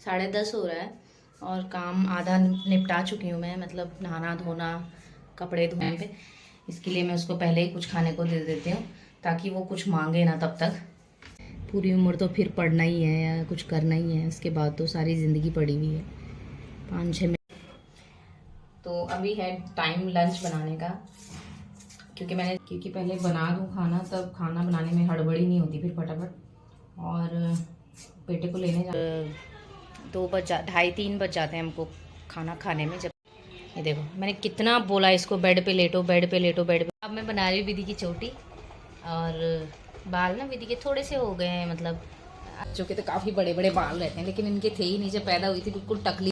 10:30 हो रहा है और काम आधा निपटा चुकी हूँ मैं, मतलब नहाना धोना कपड़े धोने पे। इसके लिए मैं उसको पहले ही कुछ खाने को दे देती हूँ ताकि वो कुछ मांगे ना तब तक। पूरी उम्र तो फिर पढ़ना ही है या कुछ करना ही है, उसके बाद तो सारी ज़िंदगी पड़ी हुई है 5-6 मिनट। तो अभी है टाइम लंच बनाने का, क्योंकि पहले बना दूँ खाना, तब खाना बनाने में हड़बड़ी नहीं होती फिर फटाफट। और बेटे को लेने जा 2:30-3 बज जाते हैं हमको खाना खाने में। जब ये देखो मैंने कितना बोला इसको बेड पे लेटो बेड पे लेटो बेड पे। अब मैं बना रही हूँ विधि की चोटी, और बाल ना विधि के थोड़े से हो गए हैं, मतलब जो कि तो काफ़ी बड़े बड़े बाल रहते हैं, लेकिन इनके थे ही नहीं। जब पैदा हुई थी बिल्कुल टकली।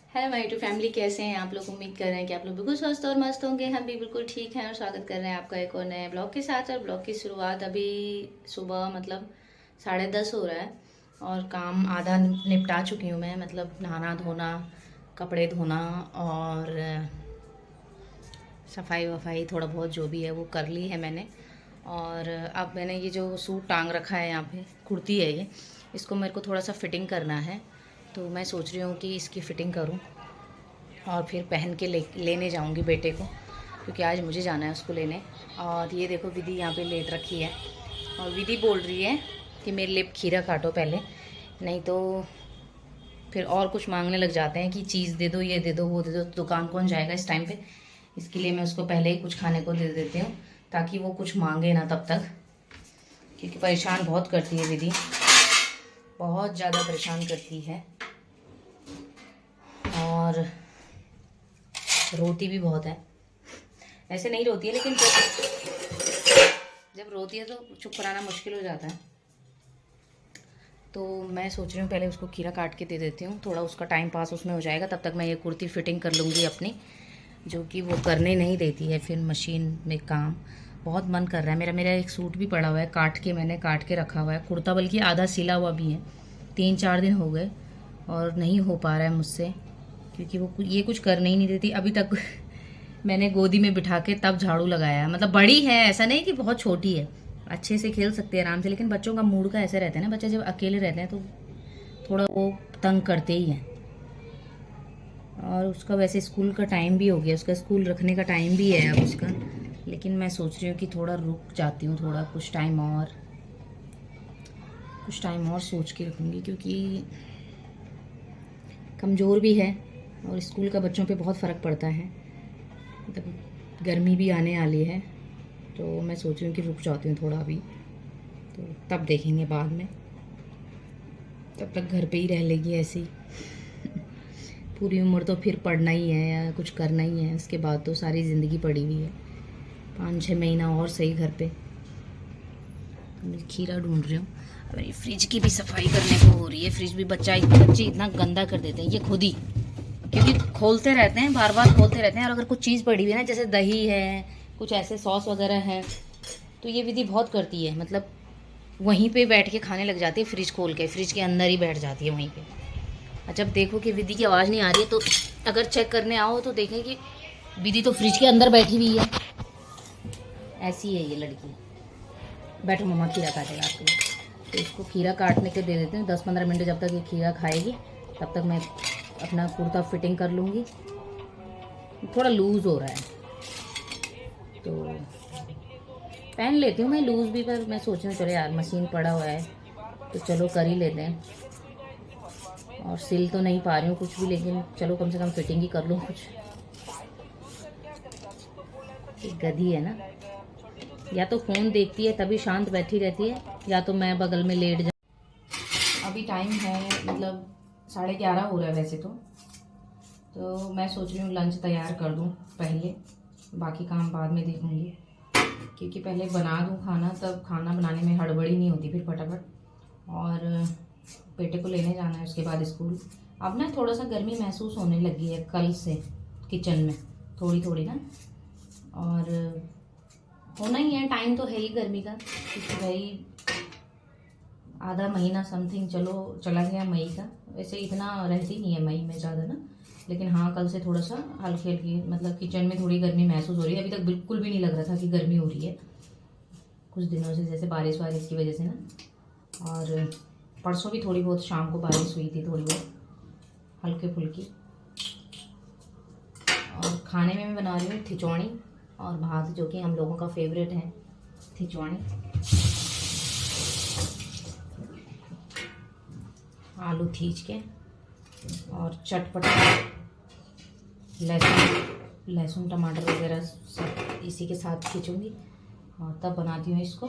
हेलो माय टू फैमिली, कैसे हैं आप लोग? उम्मीद कर रहे हैं कि आप लोग बिल्कुल स्वस्थ और मस्त होंगे। हम भी बिल्कुल ठीक हैं और स्वागत कर रहे हैं आपका एक और नए ब्लॉग के साथ। और ब्लॉग की शुरुआत अभी सुबह मतलब 10:30 हो रहा है और काम आधा निपटा चुकी हूँ मैं, मतलब नहाना धोना कपड़े धोना और सफाई वफाई थोड़ा बहुत जो भी है वो कर ली है मैंने। और अब मैंने ये जो सूट टांग रखा है यहाँ पे, कुर्ती है ये, इसको मेरे को थोड़ा सा फिटिंग करना है। तो मैं सोच रही हूँ कि इसकी फ़िटिंग करूँ और फिर पहन के लेने जाऊँगी बेटे को, क्योंकि आज मुझे जाना है उसको लेने। और ये देखो विधि यहाँ पे लेट रखी है और विधि बोल रही है कि मेरे लिए खीरा काटो पहले, नहीं तो फिर और कुछ मांगने लग जाते हैं कि चीज़ दे दो, ये दे दो, वो दे दो। तो दुकान कौन जाएगा इस टाइम पे? इसके लिए मैं उसको पहले ही कुछ खाने को दे देती हूँ ताकि वो कुछ मांगे ना तब तक, क्योंकि परेशान बहुत करती है विधि, बहुत ज़्यादा परेशान करती है और रोती भी बहुत है। ऐसे नहीं रोती है, लेकिन जब रोती है तो चुप कराना मुश्किल हो जाता है। तो मैं सोच रही हूँ पहले उसको खीरा काट के दे देती हूँ, थोड़ा उसका टाइम पास उसमें हो जाएगा। तब तक मैं ये कुर्ती फिटिंग कर लूँगी अपनी, जो कि वो करने नहीं देती है फिर मशीन में काम। बहुत मन कर रहा है मेरा एक सूट भी पड़ा हुआ है, मैंने काट के रखा हुआ है कुर्ता, बल्कि आधा सिला हुआ भी है। 3-4 दिन हो गए और नहीं हो पा रहा है मुझसे, क्योंकि वो ये कुछ करने ही नहीं देती अभी तक। मैंने गोदी में बिठा के तब झाड़ू लगाया, मतलब बड़ी है, ऐसा नहीं कि बहुत छोटी है, अच्छे से खेल सकते हैं आराम से। लेकिन बच्चों का मूड का ऐसे रहता है ना, बच्चे जब अकेले रहते हैं तो थोड़ा वो तंग करते ही हैं। और उसका वैसे स्कूल का टाइम भी हो गया, उसका स्कूल रखने का टाइम भी है अब उसका। लेकिन मैं सोच रही हूँ कि थोड़ा रुक जाती हूँ, थोड़ा कुछ टाइम और सोच के रखूँगी, क्योंकि कमज़ोर भी है और स्कूल का बच्चों पे बहुत फ़र्क पड़ता है। मतलब गर्मी भी आने वाली है, तो मैं सोच रही हूँ कि रुक जाती हूँ थोड़ा अभी, तो तब देखेंगे बाद में। तब तक घर पे ही रह लेगी ऐसे ही। पूरी उम्र तो फिर पढ़ना ही है या कुछ करना ही है, उसके बाद तो सारी ज़िंदगी पड़ी हुई है। 5-6 महीना और सही घर पे। खीरा ढूंढ रही हूँ। अरे फ्रिज की भी सफाई करने को हो रही है। फ्रिज भी बच्चे इतना गंदा कर देते हैं ये खुद ही, क्योंकि खोलते रहते हैं, बार बार खोलते रहते हैं। और अगर कुछ चीज़ पड़ी हुई है ना, जैसे दही है, कुछ ऐसे सॉस वगैरह है, तो ये विधि बहुत करती है। मतलब वहीं पे बैठ के खाने लग जाती है, फ्रिज खोल के फ्रिज के अंदर ही बैठ जाती है वहीं पे। और जब देखो कि विधि की आवाज़ नहीं आ रही है, तो अगर चेक करने आओ तो देखें कि विधि तो फ्रिज के अंदर बैठी हुई है। ऐसी है ये लड़की। बैठो मम्मा खीरा काटेगा आपके लिए। तो इसको खीरा काटने के दे देते हैं 10-15 मिनट। जब तक ये खीरा खाएगी तब तक मैं अपना कुर्ता फिटिंग कर लूँगी। थोड़ा लूज़ हो रहा है तो पहन लेती हूँ मैं लूज़ भी, पर मैं सोच रही हूँ चलो यार मशीन पड़ा हुआ है तो चलो कर ही लेते हैं। और सिल तो नहीं पा रही हूँ कुछ भी, लेकिन चलो कम से कम फिटिंग ही कर लूँ कुछ। एक गधी है ना, या तो फ़ोन देखती है तभी शांत बैठी रहती है, या तो मैं बगल में लेट जाऊँ। अभी टाइम है मतलब 11:30 हो रहा है वैसे तो मैं सोच रही हूँ लंच तैयार कर दूँ पहले, बाकी काम बाद में देखूँगी। क्योंकि पहले बना दूँ खाना, तब खाना बनाने में हड़बड़ी नहीं होती फिर फटाफट। और बेटे को लेने जाना है उसके बाद स्कूल। अब ना थोड़ा सा गर्मी महसूस होने लगी है कल से किचन में, थोड़ी थोड़ी ना। और होना ही है, टाइम तो है ही गर्मी का, क्योंकि भाई आधा महीना समथिंग चलो चला गया मई का। वैसे इतना रहती नहीं है मई में ज़्यादा ना, लेकिन हाँ कल से थोड़ा सा हल्की हल्की मतलब किचन में थोड़ी गर्मी महसूस हो रही है। अभी तक बिल्कुल भी नहीं लग रहा था कि गर्मी हो रही है कुछ दिनों से, जैसे बारिश वारिश की वजह से ना। और परसों भी थोड़ी बहुत शाम को बारिश हुई थी थोड़ी बहुत, हल्की फुल्की। और खाने में मैं बना रही हूँ खिचौड़ी और भात, जो कि हम लोगों का फेवरेट है खिचौड़ी। आलू खींच के और चटपटा लहसुन टमाटर वगैरह सब इसी के साथ खींचूँगी और तब बनाती हूँ इसको।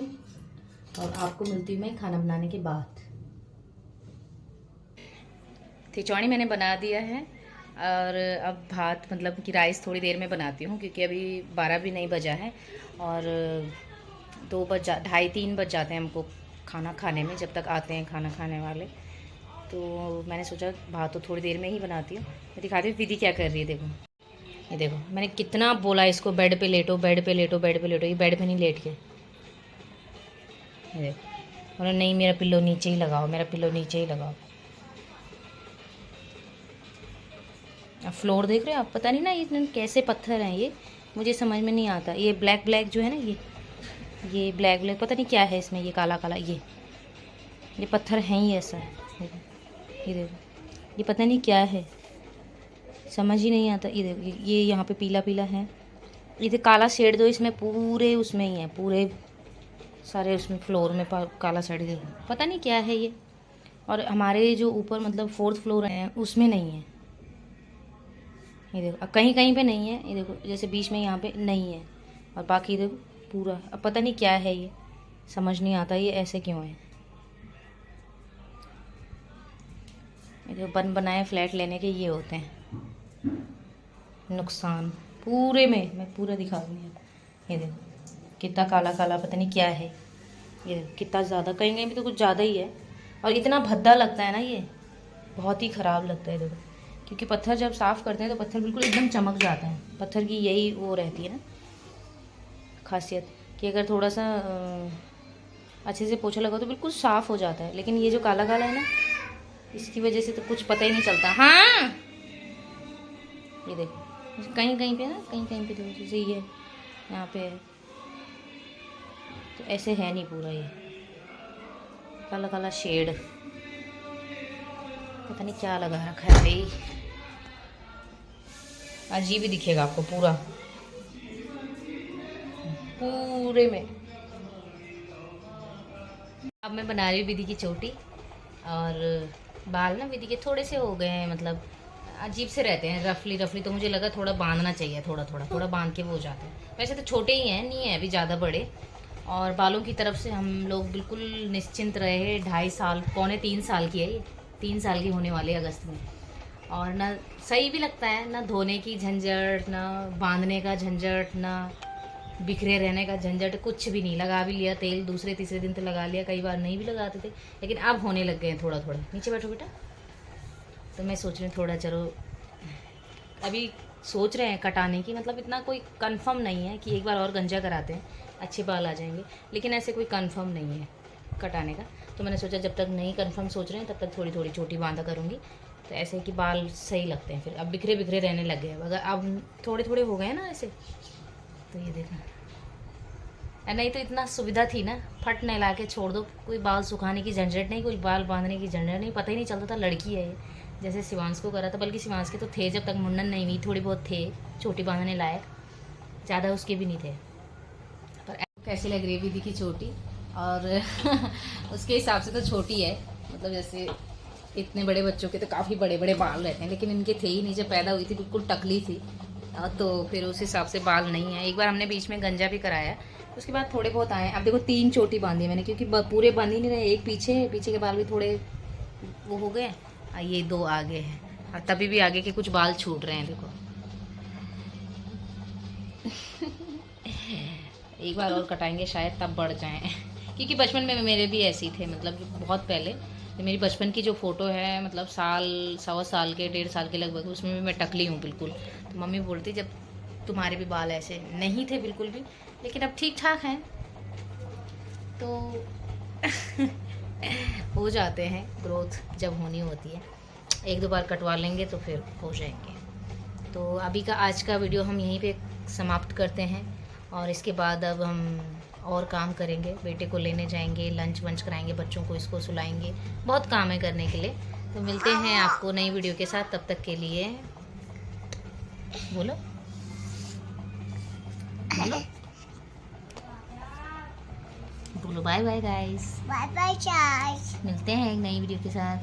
और आपको मिलती हूँ मैं खाना बनाने के बाद। खिचौड़ी मैंने बना दिया है और अब भात मतलब कि राइस थोड़ी देर में बनाती हूँ, क्योंकि अभी 12 भी नहीं बजा है और 2:30-3 बज जाते हैं हमको खाना खाने में, जब तक आते हैं खाना खाने वाले। तो मैंने सोचा भात तो थोड़ी देर में ही बनाती हूँ। मैं दिखाती हूँ दीदी क्या कर रही है। देखो, ये देखो, मैंने कितना बोला इसको बेड पे लेटो, बेड पे लेटो, बेड पे लेटो, ये बेड पे नहीं लेट के। ये देखो, बोला नहीं मेरा पिल्लो नीचे ही लगाओ, मेरा पिल्लो नीचे ही लगाओ। अब फ्लोर देख रहे हो आप, पता नहीं ना ये कैसे पत्थर हैं, ये मुझे समझ में नहीं आता। ये ब्लैक ब्लैक जो है ना, ये ब्लैक ब्लैक पता नहीं क्या है इसमें, ये काला काला, ये पत्थर हैं ही ऐसा है। ये देखो, ये पता नहीं क्या है, समझ ही नहीं आता। ये देखो, ये यहाँ पे पीला पीला है, ये काला शेड दो इसमें, पूरे उसमें ही है, पूरे सारे उसमें फ्लोर में काला शेड देखो, पता नहीं क्या है ये। और हमारे जो ऊपर मतलब 4th फ्लोर है उसमें नहीं है। ये देखो, कहीं कहीं पे नहीं है, ये देखो जैसे बीच में यहाँ पे नहीं है, और बाकी देखो पूरा। अब पता नहीं क्या है ये, समझ नहीं आता ये ऐसे क्यों है। ये देखो, बन बनाए फ्लैट लेने के ये होते हैं नुकसान। पूरे में मैं पूरा दिखा दूँगी। ये देखो कितना काला काला, पता नहीं क्या है ये देखो, कितना ज़्यादा, कहीं कहीं भी तो कुछ ज़्यादा ही है। और इतना भद्दा लगता है ना, ये बहुत ही ख़राब लगता है। देखो, क्योंकि पत्थर जब साफ़ करते हैं तो पत्थर बिल्कुल एकदम चमक जाता है। पत्थर की यही वो रहती है ना खासियत, कि अगर थोड़ा सा अच्छे से पोछा लगाओ तो बिल्कुल साफ़ हो जाता है। लेकिन ये जो काला काला है ना, इसकी वजह से तो कुछ पता ही नहीं चलता। हाँ, ये देखो कहीं कहीं पे ना, कहीं कहीं पे तो जैसे ये यहाँ पे है, तो ऐसे है नहीं पूरा, ये काला काला शेड, पता नहीं क्या लगा रखा है भाई, अजीब ही दिखेगा आपको पूरे में। अब मैं बना रही हूँ विधि की चोटी, और बाल ना विधि के थोड़े से हो गए हैं, मतलब अजीब से रहते हैं, रफली रफली। तो मुझे लगा थोड़ा बांधना चाहिए, थोड़ा बांध के वो हो जाते हैं। वैसे तो छोटे ही हैं, नहीं है अभी ज़्यादा बड़े। और बालों की तरफ से हम लोग बिल्कुल निश्चिंत रहे। 2.5 साल, पौने 3 साल की है ये, 3 साल की होने वाली है अगस्त में। और ना सही भी लगता है, ना धोने की झंझट, ना बांधने का झंझट, ना बिखरे रहने का झंझट, कुछ भी नहीं। लगा भी लिया तेल, दूसरे तीसरे दिन तो लगा लिया, कई बार नहीं भी लगाते थे, लेकिन अब होने लग गए हैं थोड़ा थोड़ा। नीचे बैठो बेटा। तो मैं सोच रही हूँ थोड़ा, चलो अभी सोच रहे हैं कटाने की, मतलब इतना कोई कंफर्म नहीं है कि एक बार और गंजा कराते हैं अच्छे बाल आ जाएंगे, लेकिन ऐसे कोई कंफर्म नहीं है कटाने का। तो मैंने सोचा जब तक नहीं कंफर्म सोच रहे हैं तब तक थोड़ी थोड़ी छोटी बांधा करूँगी, तो ऐसे कि बाल सही लगते हैं। फिर अब बिखरे बिखरे रहने लग गए, अगर अब थोड़े थोड़े हो गए ना ऐसे, तो ये देखना। नहीं तो इतना सुविधा थी ना, फट नहला के छोड़ दो, कोई बाल सुखाने की झंझट नहीं, कोई बाल बांधने की झंझट नहीं, पता ही नहीं चलता था लड़की है ये। जैसे शिवांश को करा था, बल्कि शिवांश के तो थे जब तक मुंडन नहीं हुई, थोड़ी बहुत थे छोटी बांधने लायक, ज़्यादा उसके भी नहीं थे। पर कैसी लग रही है दीदी की चोटी, और उसके हिसाब से तो छोटी है, मतलब जैसे इतने बड़े बच्चों के तो काफ़ी बड़े बड़े बाल रहते हैं, लेकिन इनके थे ही नहीं। जब पैदा हुई थी बिल्कुल टकली थी, तो फिर उस हिसाब से बाल नहीं है। एक बार हमने बीच में गंजा भी कराया, उसके बाद थोड़े बहुत आए। अब देखो 3 चोटी बांधी मैंने, क्योंकि पूरे बांध ही नहीं रहे। एक पीछे के बाल भी थोड़े वो हो गए, और ये 2 आगे हैं, और तभी भी आगे के कुछ बाल छूट रहे हैं। देखो एक बार और कटाएंगे शायद तब बढ़ जाएं, क्योंकि बचपन में मेरे भी ऐसे ही थे, मतलब बहुत पहले। तो मेरी बचपन की जो फ़ोटो है, मतलब साल 1.25 साल के 1.5 साल के लगभग, उसमें भी मैं टकली हूँ बिल्कुल। तो मम्मी बोलती जब तुम्हारे भी बाल ऐसे नहीं थे बिल्कुल भी, लेकिन अब ठीक ठाक हैं, तो हो जाते हैं, ग्रोथ जब होनी होती है। 1-2 बार कटवा लेंगे तो फिर हो जाएंगे। तो अभी का आज का वीडियो हम यहीं पे समाप्त करते हैं, और इसके बाद अब हम और काम करेंगे। बेटे को लेने जाएंगे, लंच वंच कराएंगे बच्चों को, इसको सुलाएंगे, बहुत काम है करने के लिए। तो मिलते हैं आपको नई वीडियो के साथ, तब तक के लिए बोलो बोलो बोलो bye bye guys. Bye bye charge. मिलते हैं एक नई वीडियो के साथ।